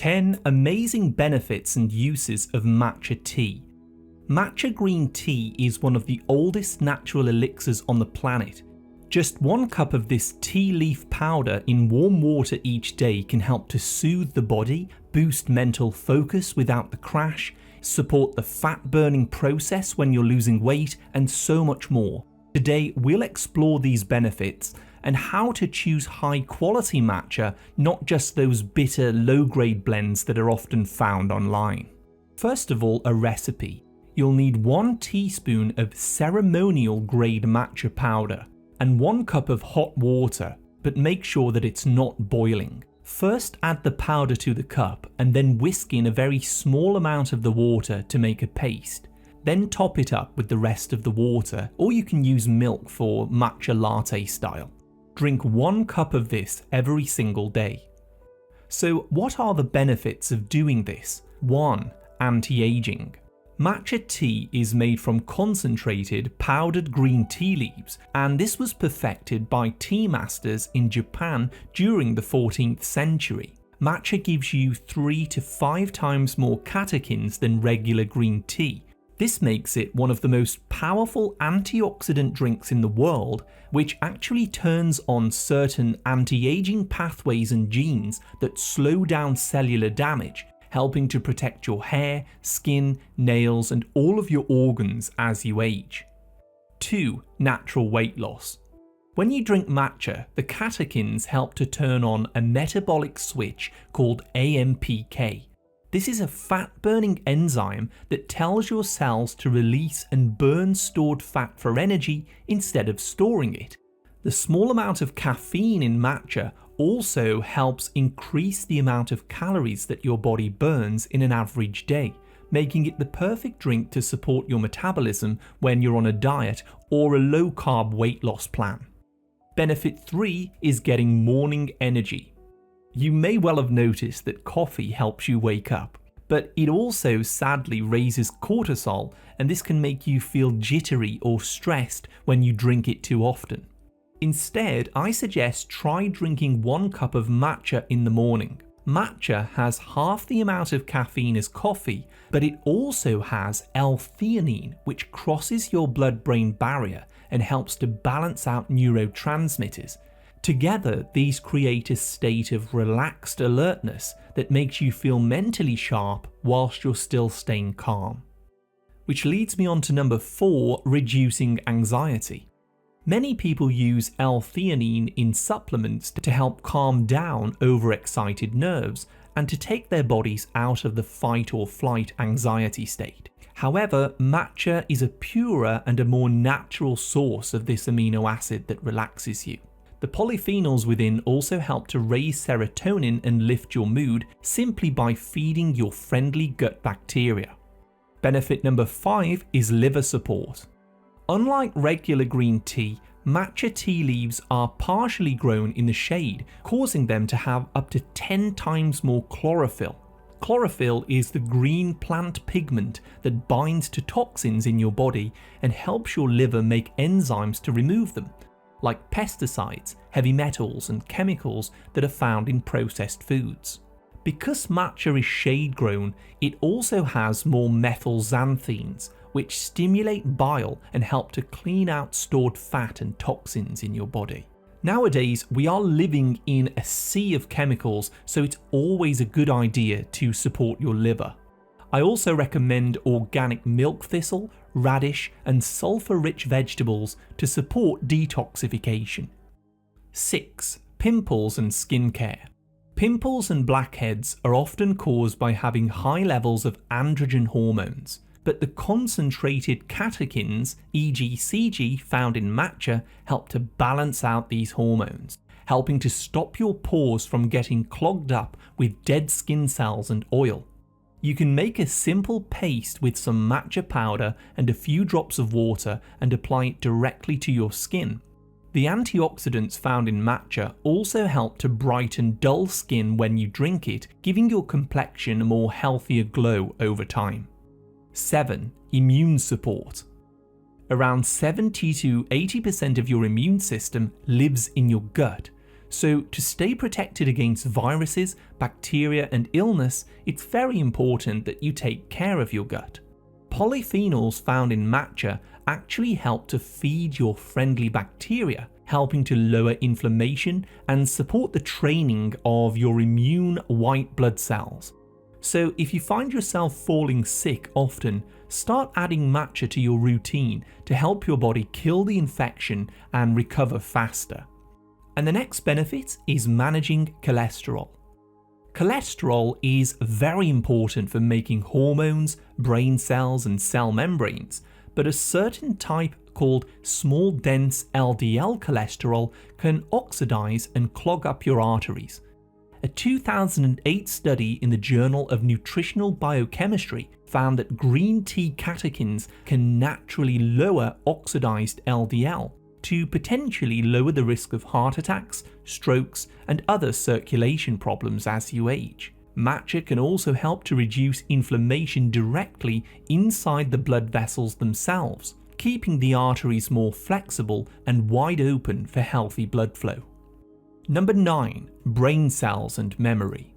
10 amazing benefits and uses of matcha tea. Matcha green tea is one of the oldest natural elixirs on the planet. Just 1 cup of this tea leaf powder in warm water each day can help to soothe the body, boost mental focus without the crash, support the fat burning process when you're losing weight, and so much more. Today we'll explore these benefits and how to choose high quality matcha, not just those bitter low grade blends that are often found online. First of all, a recipe. You'll need 1 teaspoon of ceremonial grade matcha powder and 1 cup of hot water, but make sure that it's not boiling. First add the powder to the cup and then whisk in a very small amount of the water to make a paste. Then top it up with the rest of the water, or you can use milk for matcha latte style. Drink 1 cup of this every single day. So what are the benefits of doing this? 1. Anti-aging. Matcha tea is made from concentrated powdered green tea leaves, and this was perfected by tea masters in Japan during the 14th century. Matcha gives you 3 to 5 times more catechins than regular green tea. This makes it one of the most powerful antioxidant drinks in the world, which actually turns on certain anti-aging pathways and genes that slow down cellular damage, helping to protect your hair, skin, nails, and all of your organs as you age. 2. Natural weight loss. When you drink matcha, the catechins help to turn on a metabolic switch called AMPK. This is a fat-burning enzyme that tells your cells to release and burn stored fat for energy instead of storing it. The small amount of caffeine in matcha also helps increase the amount of calories that your body burns in an average day, making it the perfect drink to support your metabolism when you're on a diet or a low-carb weight loss plan. Benefit 3 is getting morning energy. You may well have noticed that coffee helps you wake up, but it also sadly raises cortisol, and this can make you feel jittery or stressed when you drink it too often. Instead, I suggest try drinking 1 cup of matcha in the morning. Matcha has half the amount of caffeine as coffee, but it also has L-theanine, which crosses your blood-brain barrier and helps to balance out neurotransmitters. Together, these create a state of relaxed alertness that makes you feel mentally sharp whilst you're still staying calm. Which leads me on to number 4, reducing anxiety. Many people use L-theanine in supplements to help calm down overexcited nerves and to take their bodies out of the fight or flight anxiety state. However, matcha is a purer and a more natural source of this amino acid that relaxes you. The polyphenols within also help to raise serotonin and lift your mood simply by feeding your friendly gut bacteria. Benefit number 5 is liver support. Unlike regular green tea, matcha tea leaves are partially grown in the shade, causing them to have up to 10 times more chlorophyll. Chlorophyll is the green plant pigment that binds to toxins in your body and helps your liver make enzymes to remove them, like pesticides, heavy metals, and chemicals that are found in processed foods. Because matcha is shade grown, it also has more methylxanthines, which stimulate bile and help to clean out stored fat and toxins in your body. Nowadays, we are living in a sea of chemicals, so it's always a good idea to support your liver. I also recommend organic milk thistle, radish, and sulfur-rich vegetables to support detoxification. 6. Pimples and skincare. Pimples and blackheads are often caused by having high levels of androgen hormones, but the concentrated catechins, e.g. CG, found in matcha help to balance out these hormones, helping to stop your pores from getting clogged up with dead skin cells and oil. You can make a simple paste with some matcha powder and a few drops of water and apply it directly to your skin. The antioxidants found in matcha also help to brighten dull skin when you drink it, giving your complexion a more healthier glow over time. 7. Immune support. Around 70 to 80% of your immune system lives in your gut, So to stay protected against viruses, bacteria and illness, it's very important that you take care of your gut. Polyphenols found in matcha actually help to feed your friendly bacteria, helping to lower inflammation and support the training of your immune white blood cells. So if you find yourself falling sick often, start adding matcha to your routine to help your body kill the infection and recover faster. And the next benefit is managing cholesterol. Cholesterol is very important for making hormones, brain cells and cell membranes, but a certain type called small dense LDL cholesterol can oxidize and clog up your arteries. A 2008 study in the Journal of Nutritional Biochemistry found that green tea catechins can naturally lower oxidized LDL to potentially lower the risk of heart attacks, strokes, and other circulation problems as you age. Matcha can also help to reduce inflammation directly inside the blood vessels themselves, keeping the arteries more flexible and wide open for healthy blood flow. Number 9. Brain cells and memory.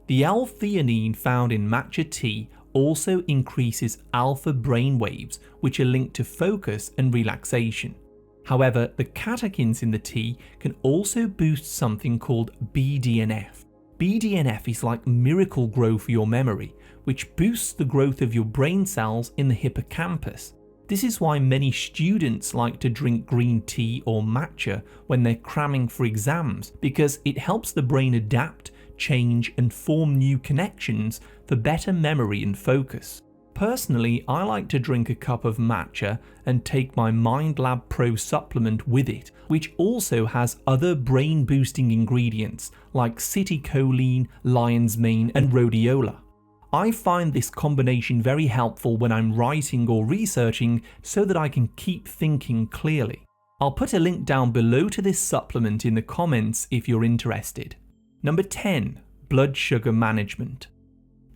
The L-theanine found in matcha tea also increases alpha brain waves, which are linked to focus and relaxation. However, the catechins in the tea can also boost something called BDNF. BDNF is like Miracle-Gro for your memory, which boosts the growth of your brain cells in the hippocampus. This is why many students like to drink green tea or matcha when they're cramming for exams, because it helps the brain adapt, change, and form new connections for better memory and focus. Personally, I like to drink a cup of matcha and take my MindLab Pro supplement with it, which also has other brain-boosting ingredients like citicoline, lion's mane, and rhodiola. I find this combination very helpful when I'm writing or researching so that I can keep thinking clearly. I'll put a link down below to this supplement in the comments if you're interested. Number 10. Blood sugar management.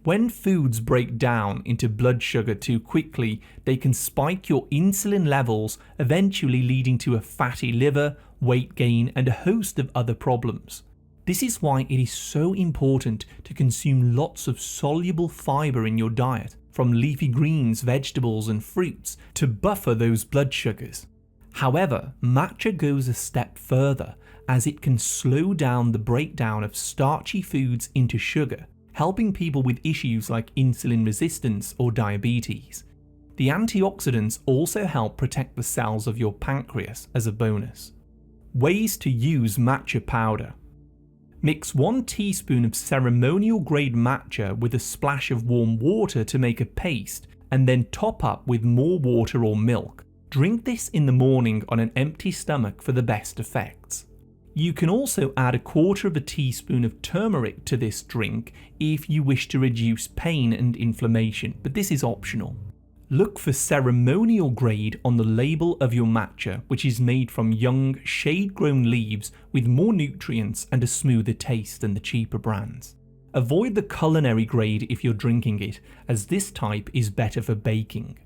When foods break down into blood sugar too quickly, they can spike your insulin levels, eventually leading to a fatty liver, weight gain, and a host of other problems. This is why it is so important to consume lots of soluble fiber in your diet, from leafy greens, vegetables, and fruits, to buffer those blood sugars. However, matcha goes a step further, as it can slow down the breakdown of starchy foods into sugar, helping people with issues like insulin resistance or diabetes. The antioxidants also help protect the cells of your pancreas as a bonus. Ways to use matcha powder. Mix 1 teaspoon of ceremonial grade matcha with a splash of warm water to make a paste, and then top up with more water or milk. Drink this in the morning on an empty stomach for the best effects. You can also add 1/4 teaspoon of turmeric to this drink if you wish to reduce pain and inflammation, but this is optional. Look for ceremonial grade on the label of your matcha, which is made from young, shade-grown leaves with more nutrients and a smoother taste than the cheaper brands. Avoid the culinary grade if you're drinking it, as this type is better for baking.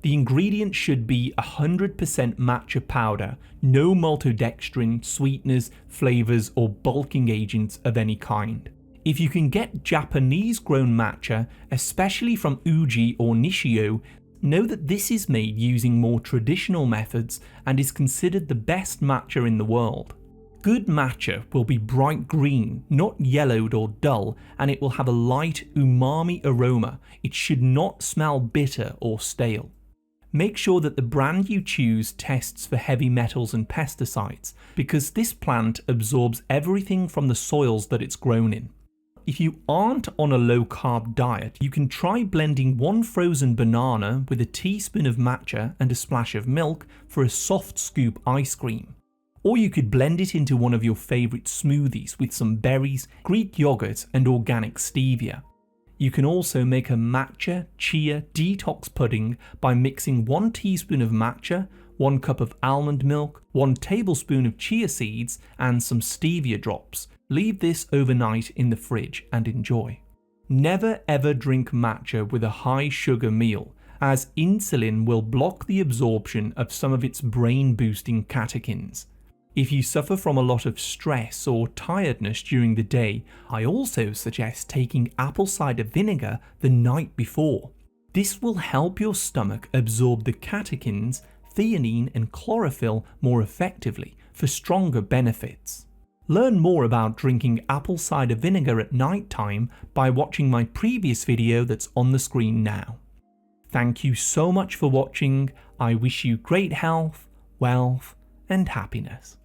The ingredients should be 100% matcha powder, no maltodextrin, sweeteners, flavors, or bulking agents of any kind. If you can get Japanese-grown matcha, especially from Uji or Nishio, know that this is made using more traditional methods and is considered the best matcha in the world. Good matcha will be bright green, not yellowed or dull, and it will have a light umami aroma. It should not smell bitter or stale. Make sure that the brand you choose tests for heavy metals and pesticides, because this plant absorbs everything from the soils that it's grown in. If you aren't on a low-carb diet, you can try blending 1 frozen banana with a teaspoon of matcha and a splash of milk for a soft scoop ice cream. Or you could blend it into one of your favourite smoothies with some berries, Greek yogurt, and organic stevia. You can also make a matcha chia detox pudding by mixing 1 teaspoon of matcha, 1 cup of almond milk, 1 tablespoon of chia seeds, and some stevia drops. Leave this overnight in the fridge and enjoy. Never ever drink matcha with a high sugar meal, as insulin will block the absorption of some of its brain boosting catechins. If you suffer from a lot of stress or tiredness during the day, I also suggest taking apple cider vinegar the night before. This will help your stomach absorb the catechins, theanine and chlorophyll more effectively for stronger benefits. Learn more about drinking apple cider vinegar at night time by watching my previous video that's on the screen now. Thank you so much for watching. I wish you great health, wealth and happiness.